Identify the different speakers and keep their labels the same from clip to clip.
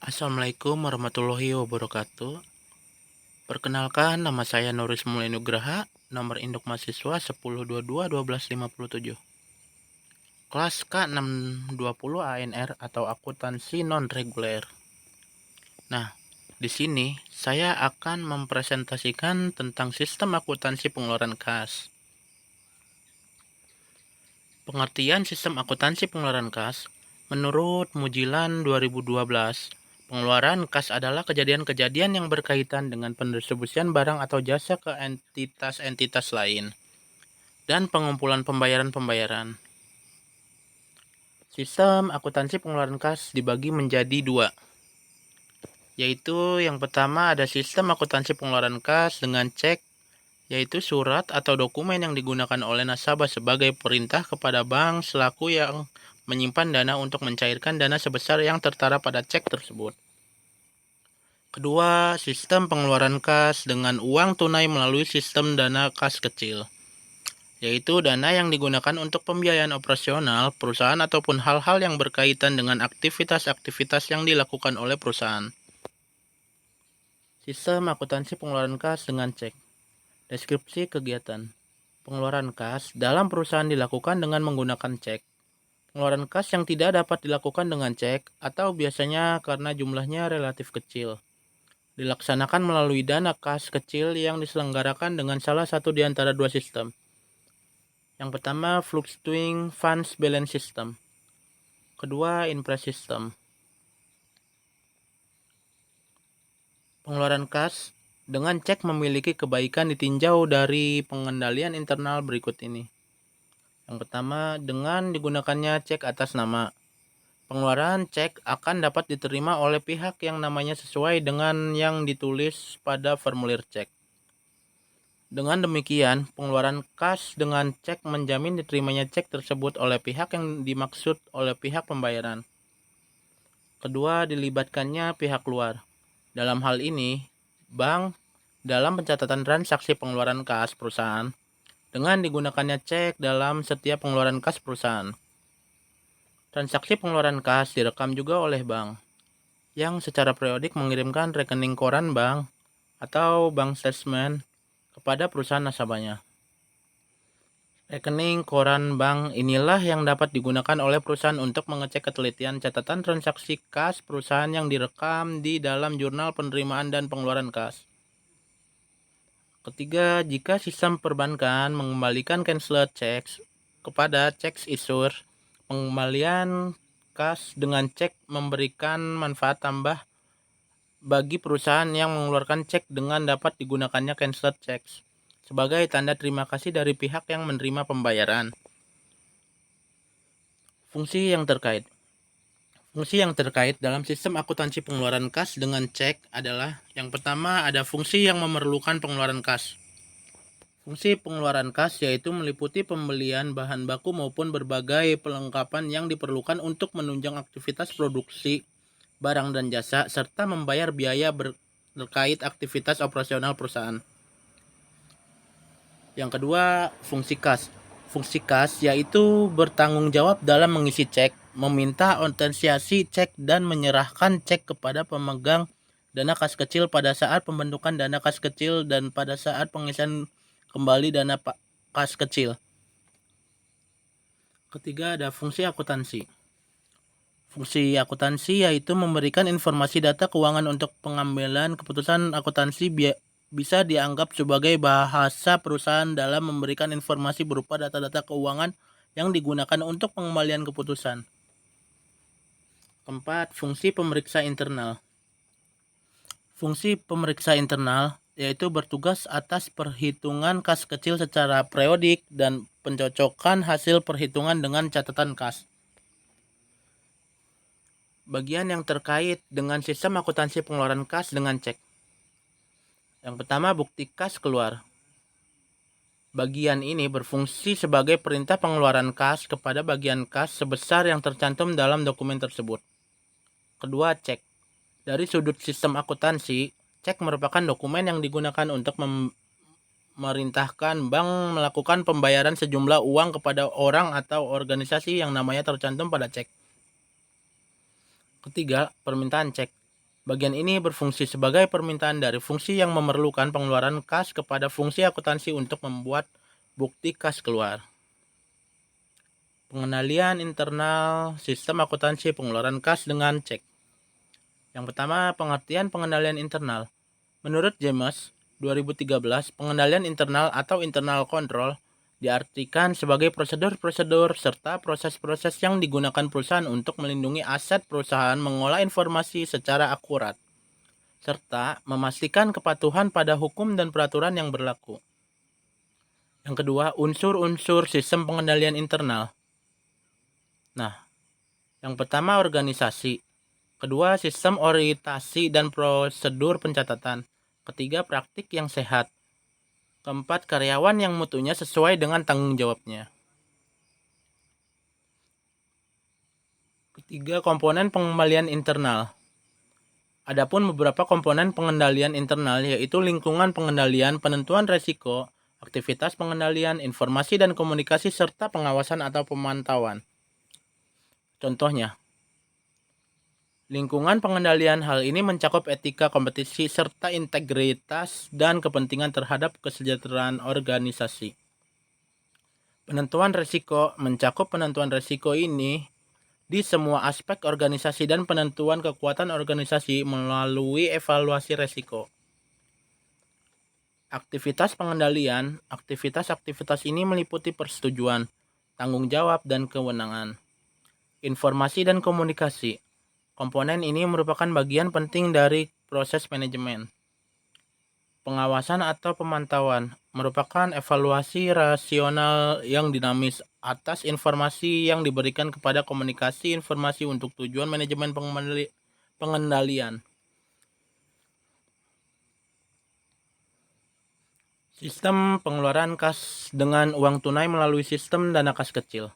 Speaker 1: Assalamualaikum warahmatullahi wabarakatuh. Perkenalkan, nama saya Nuris Mulai Nugraha, nomor induk mahasiswa 10221257. Kelas K620 ANR atau akuntansi non-reguler. Nah, di sini saya akan mempresentasikan tentang sistem akuntansi pengeluaran kas. Pengertian sistem akuntansi pengeluaran kas, menurut Mujilan 2012, pengeluaran kas adalah kejadian-kejadian yang berkaitan dengan pendistribusian barang atau jasa ke entitas-entitas lain dan pengumpulan pembayaran-pembayaran. Sistem akuntansi pengeluaran kas dibagi menjadi dua, yaitu yang pertama ada sistem akuntansi pengeluaran kas dengan cek, yaitu surat atau dokumen yang digunakan oleh nasabah sebagai perintah kepada bank selaku yang menyimpan dana untuk mencairkan dana sebesar yang tertera pada cek tersebut. Kedua, sistem pengeluaran kas dengan uang tunai melalui sistem dana kas kecil, yaitu dana yang digunakan untuk pembiayaan operasional perusahaan ataupun hal-hal yang berkaitan dengan aktivitas-aktivitas yang dilakukan oleh perusahaan. Sistem akuntansi pengeluaran kas dengan cek. Deskripsi kegiatan. Pengeluaran kas dalam perusahaan dilakukan dengan menggunakan cek. Pengeluaran kas yang tidak dapat dilakukan dengan cek atau biasanya karena jumlahnya relatif kecil, dilaksanakan melalui dana kas kecil yang diselenggarakan dengan salah satu di antara dua sistem. Yang pertama, Fluctuating Funds Balance System. Kedua, Impress System. Pengeluaran kas dengan cek memiliki kebaikan ditinjau dari pengendalian internal berikut ini. Yang pertama, dengan digunakannya cek atas nama. Pengeluaran cek akan dapat diterima oleh pihak yang namanya sesuai dengan yang ditulis pada formulir cek. Dengan demikian, pengeluaran kas dengan cek menjamin diterimanya cek tersebut oleh pihak yang dimaksud oleh pihak pembayaran. Kedua, dilibatkannya pihak luar. Dalam hal ini, bank dalam pencatatan transaksi pengeluaran kas perusahaan dengan digunakannya cek dalam setiap pengeluaran kas perusahaan. Transaksi pengeluaran kas direkam juga oleh bank yang secara periodik mengirimkan rekening koran bank atau bank statement kepada perusahaan nasabahnya. Rekening koran bank inilah yang dapat digunakan oleh perusahaan untuk mengecek ketelitian catatan transaksi kas perusahaan yang direkam di dalam jurnal penerimaan dan pengeluaran kas. Ketiga, jika sistem perbankan mengembalikan canceled checks kepada checks issuer, pengembalian kas dengan cek memberikan manfaat tambah bagi perusahaan yang mengeluarkan cek dengan dapat digunakannya canceled checks sebagai tanda terima kasih dari pihak yang menerima pembayaran. Fungsi yang terkait dalam sistem akuntansi pengeluaran kas dengan cek adalah yang pertama ada fungsi yang memerlukan pengeluaran kas. Fungsi pengeluaran kas yaitu meliputi pembelian bahan baku maupun berbagai perlengkapan yang diperlukan untuk menunjang aktivitas produksi barang dan jasa serta membayar biaya terkait aktivitas operasional perusahaan. Yang kedua, fungsi kas. Fungsi kas yaitu bertanggung jawab dalam mengisi cek, meminta otentisasi cek dan menyerahkan cek kepada pemegang dana kas kecil pada saat pembentukan dana kas kecil dan pada saat pengisian kembali dana kas kecil. Ketiga, ada fungsi akuntansi. Fungsi akuntansi yaitu memberikan informasi data keuangan untuk pengambilan keputusan akuntansi bisa dianggap sebagai bahasa perusahaan dalam memberikan informasi berupa data-data keuangan yang digunakan untuk pengembalian keputusan. Keempat, fungsi pemeriksa internal. Fungsi pemeriksa internal yaitu bertugas atas perhitungan kas kecil secara periodik dan pencocokan hasil perhitungan dengan catatan kas. Bagian yang terkait dengan sistem akuntansi pengeluaran kas dengan cek. Yang pertama, bukti kas keluar. Bagian ini berfungsi sebagai perintah pengeluaran kas kepada bagian kas sebesar yang tercantum dalam dokumen tersebut. Kedua, cek. Dari sudut sistem akuntansi, cek merupakan dokumen yang digunakan untuk memerintahkan bank melakukan pembayaran sejumlah uang kepada orang atau organisasi yang namanya tercantum pada cek. Ketiga, permintaan cek. Bagian ini berfungsi sebagai permintaan dari fungsi yang memerlukan pengeluaran kas kepada fungsi akuntansi untuk membuat bukti kas keluar. Pengendalian internal sistem akuntansi pengeluaran kas dengan cek. Yang pertama, pengertian pengendalian internal. Menurut James 2013, pengendalian internal atau internal control diartikan sebagai prosedur-prosedur serta proses-proses yang digunakan perusahaan untuk melindungi aset perusahaan, mengolah informasi secara akurat, serta memastikan kepatuhan pada hukum dan peraturan yang berlaku. Yang kedua, unsur-unsur sistem pengendalian internal. Nah, yang pertama organisasi. Kedua, sistem orientasi dan prosedur pencatatan. Ketiga, praktik yang sehat. Keempat, karyawan yang mutunya sesuai dengan tanggung jawabnya. Ketiga, komponen pengendalian internal. Adapun beberapa komponen pengendalian internal yaitu lingkungan pengendalian, penentuan resiko, aktivitas pengendalian, informasi dan komunikasi, serta pengawasan atau pemantauan. Contohnya, lingkungan pengendalian hal ini mencakup etika kompetisi serta integritas dan kepentingan terhadap kesejahteraan organisasi. Penentuan risiko mencakup penentuan risiko ini di semua aspek organisasi dan penentuan kekuatan organisasi melalui evaluasi risiko. Aktivitas pengendalian, aktivitas ini meliputi persetujuan, tanggung jawab, dan kewenangan. Informasi dan komunikasi. Komponen ini merupakan bagian penting dari proses manajemen. Pengawasan atau pemantauan merupakan evaluasi rasional yang dinamis atas informasi yang diberikan kepada komunikasi informasi untuk tujuan manajemen pengendalian. Sistem pengeluaran kas dengan uang tunai melalui sistem dana kas kecil.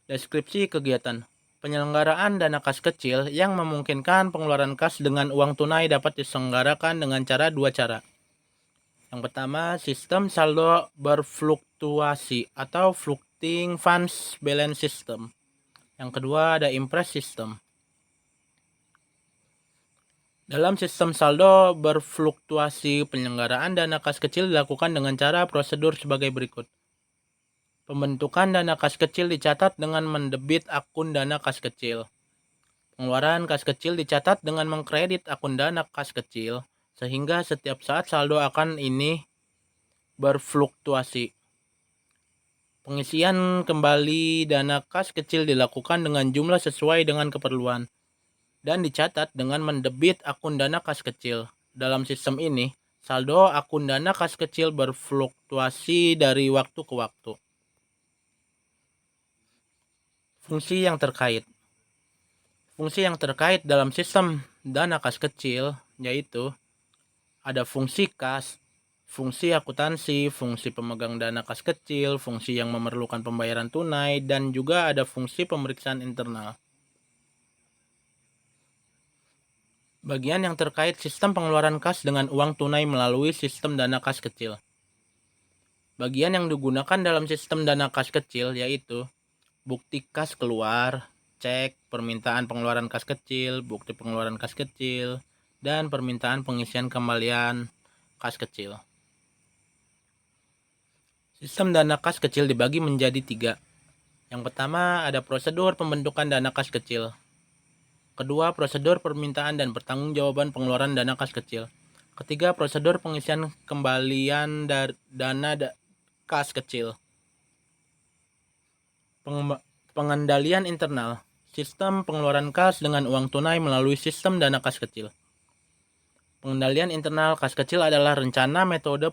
Speaker 1: Deskripsi kegiatan. Penyelenggaraan dana kas kecil yang memungkinkan pengeluaran kas dengan uang tunai dapat diselenggarakan dengan dua cara. Yang pertama, sistem saldo berfluktuasi atau Fluctuating Funds Balance System. Yang kedua, ada Impress System. Dalam sistem saldo berfluktuasi, penyelenggaraan dana kas kecil dilakukan dengan cara prosedur sebagai berikut. Pembentukan dana kas kecil dicatat dengan mendebit akun dana kas kecil. Pengeluaran kas kecil dicatat dengan mengkredit akun dana kas kecil, sehingga setiap saat saldo akan ini berfluktuasi. Pengisian kembali dana kas kecil dilakukan dengan jumlah sesuai dengan keperluan dan dicatat dengan mendebit akun dana kas kecil. Dalam sistem ini, saldo akun dana kas kecil berfluktuasi dari waktu ke waktu. Fungsi yang terkait. Fungsi yang terkait dalam sistem dana kas kecil yaitu ada fungsi kas, fungsi akuntansi, fungsi pemegang dana kas kecil, fungsi yang memerlukan pembayaran tunai, dan juga ada fungsi pemeriksaan internal. Bagian yang terkait sistem pengeluaran kas dengan uang tunai melalui sistem dana kas kecil. Bagian yang digunakan dalam sistem dana kas kecil yaitu bukti kas keluar, cek, permintaan pengeluaran kas kecil, bukti pengeluaran kas kecil, dan permintaan pengisian kembalian kas kecil. Sistem dana kas kecil dibagi menjadi 3. Yang pertama ada prosedur pembentukan dana kas kecil. Kedua, prosedur permintaan dan pertanggungjawaban pengeluaran dana kas kecil. Ketiga, prosedur pengisian kembalian dana kas kecil. Pengendalian internal. Sistem pengeluaran kas dengan uang tunai melalui sistem dana kas kecil. Pengendalian internal kas kecil adalah rencana, metode,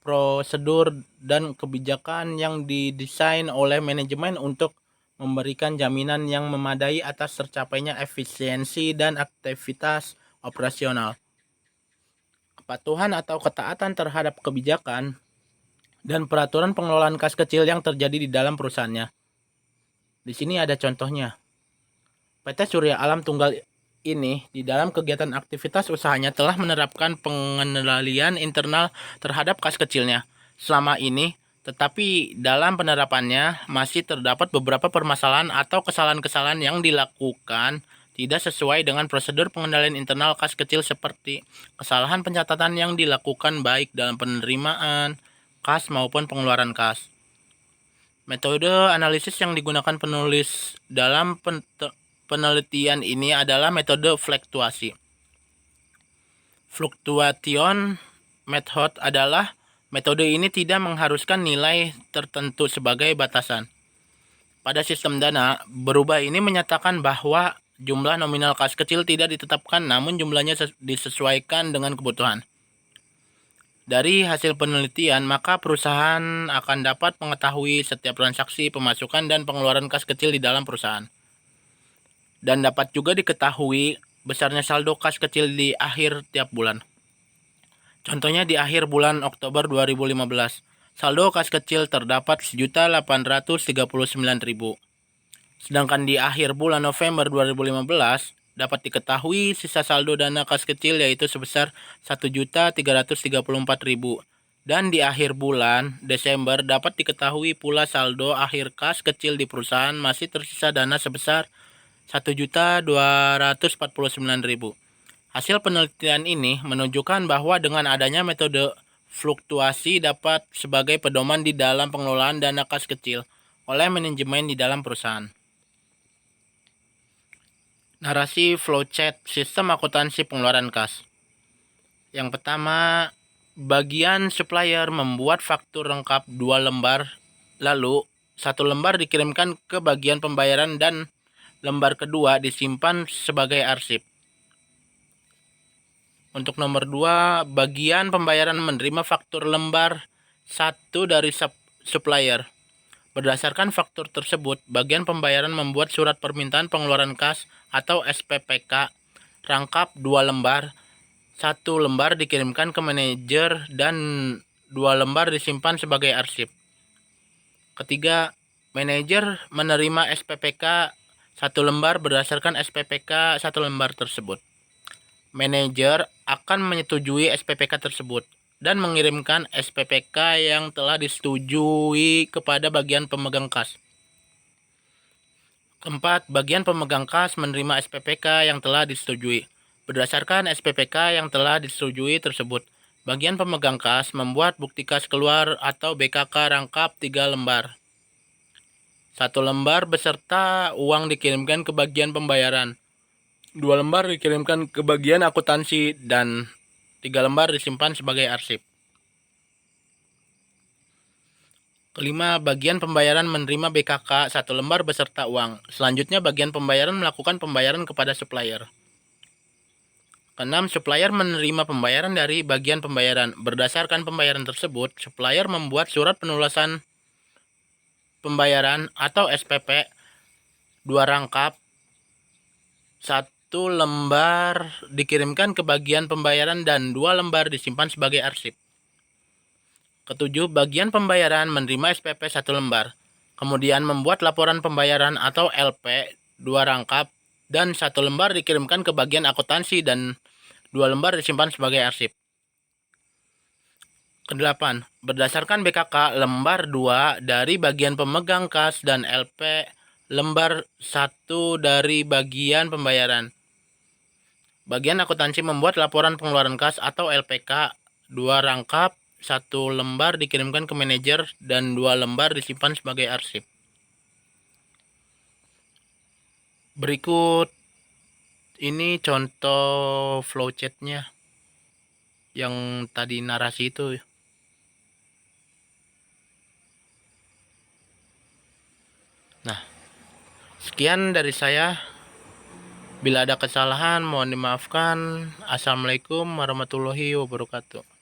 Speaker 1: prosedur, dan kebijakan yang didesain oleh manajemen untuk memberikan jaminan yang memadai atas tercapainya efisiensi dan aktivitas operasional, kepatuhan atau ketaatan terhadap kebijakan dan peraturan pengelolaan kas kecil yang terjadi di dalam perusahaannya. Di sini ada contohnya. PT Surya Alam Tunggal ini di dalam kegiatan aktivitas usahanya telah menerapkan pengendalian internal terhadap kas kecilnya selama ini, tetapi dalam penerapannya masih terdapat beberapa permasalahan atau kesalahan-kesalahan yang dilakukan tidak sesuai dengan prosedur pengendalian internal kas kecil seperti kesalahan pencatatan yang dilakukan baik dalam penerimaan kas maupun pengeluaran kas. Metode analisis yang digunakan penulis dalam penelitian ini adalah metode fluktuasi. Fluctuation method adalah metode ini tidak mengharuskan nilai tertentu sebagai batasan. Pada sistem dana, berubah ini menyatakan bahwa jumlah nominal kas kecil tidak ditetapkan, namun jumlahnya disesuaikan dengan kebutuhan. Dari hasil penelitian, maka perusahaan akan dapat mengetahui setiap transaksi, pemasukan, dan pengeluaran kas kecil di dalam perusahaan. Dan dapat juga diketahui besarnya saldo kas kecil di akhir tiap bulan. Contohnya di akhir bulan Oktober 2015, saldo kas kecil terdapat 1.839.000. Sedangkan di akhir bulan November 2015, dapat diketahui sisa saldo dana kas kecil yaitu sebesar 1.334.000. Dan di akhir bulan Desember dapat diketahui pula saldo akhir kas kecil di perusahaan masih tersisa dana sebesar 1.249.000. Hasil penelitian ini menunjukkan bahwa dengan adanya metode fluktuasi dapat sebagai pedoman di dalam pengelolaan dana kas kecil oleh manajemen di dalam perusahaan. Narasi flowchart sistem akuntansi pengeluaran kas. Yang pertama, bagian supplier membuat faktur lengkap 2 lembar, lalu 1 lembar dikirimkan ke bagian pembayaran dan lembar kedua disimpan sebagai arsip. Untuk nomor 2, bagian pembayaran menerima faktur lembar 1 dari supplier. Berdasarkan faktur tersebut, bagian pembayaran membuat surat permintaan pengeluaran kas atau SPPK rangkap 2 lembar. 1 lembar dikirimkan ke manajer dan 2 lembar disimpan sebagai arsip. Ketiga, manajer menerima SPPK 1 lembar berdasarkan SPPK 1 lembar tersebut. Manajer akan menyetujui SPPK tersebut dan mengirimkan SPPK yang telah disetujui kepada bagian pemegang kas. Keempat, bagian pemegang kas menerima SPPK yang telah disetujui. Berdasarkan SPPK yang telah disetujui tersebut, bagian pemegang kas membuat bukti kas keluar atau BKK rangkap 3 lembar. 1 lembar beserta uang dikirimkan ke bagian pembayaran. 2 lembar dikirimkan ke bagian akuntansi dan 3 lembar disimpan sebagai arsip. Kelima, bagian pembayaran menerima BKK 1 lembar beserta uang. Selanjutnya, bagian pembayaran melakukan pembayaran kepada supplier. Keenam, supplier menerima pembayaran dari bagian pembayaran. Berdasarkan pembayaran tersebut, supplier membuat surat penulisan pembayaran atau SPP 2 rangkap. 1 lembar dikirimkan ke bagian pembayaran dan 2 lembar disimpan sebagai arsip. Ketujuh, bagian pembayaran menerima SPP 1 lembar, kemudian membuat laporan pembayaran atau LP 2 rangkap dan 1 lembar dikirimkan ke bagian akuntansi dan 2 lembar disimpan sebagai arsip. Kedelapan, berdasarkan BKK lembar 2 dari bagian pemegang kas dan LP lembar 1 dari bagian pembayaran. Bagian akuntansi membuat laporan pengeluaran kas atau LPK 2 rangkap, 1 lembar dikirimkan ke manajer dan 2 lembar disimpan sebagai arsip. Berikut ini contoh flowchart-nya yang tadi narasi itu. Nah, sekian dari saya. Bila ada kesalahan mohon dimaafkan. Assalamualaikum warahmatullahi wabarakatuh.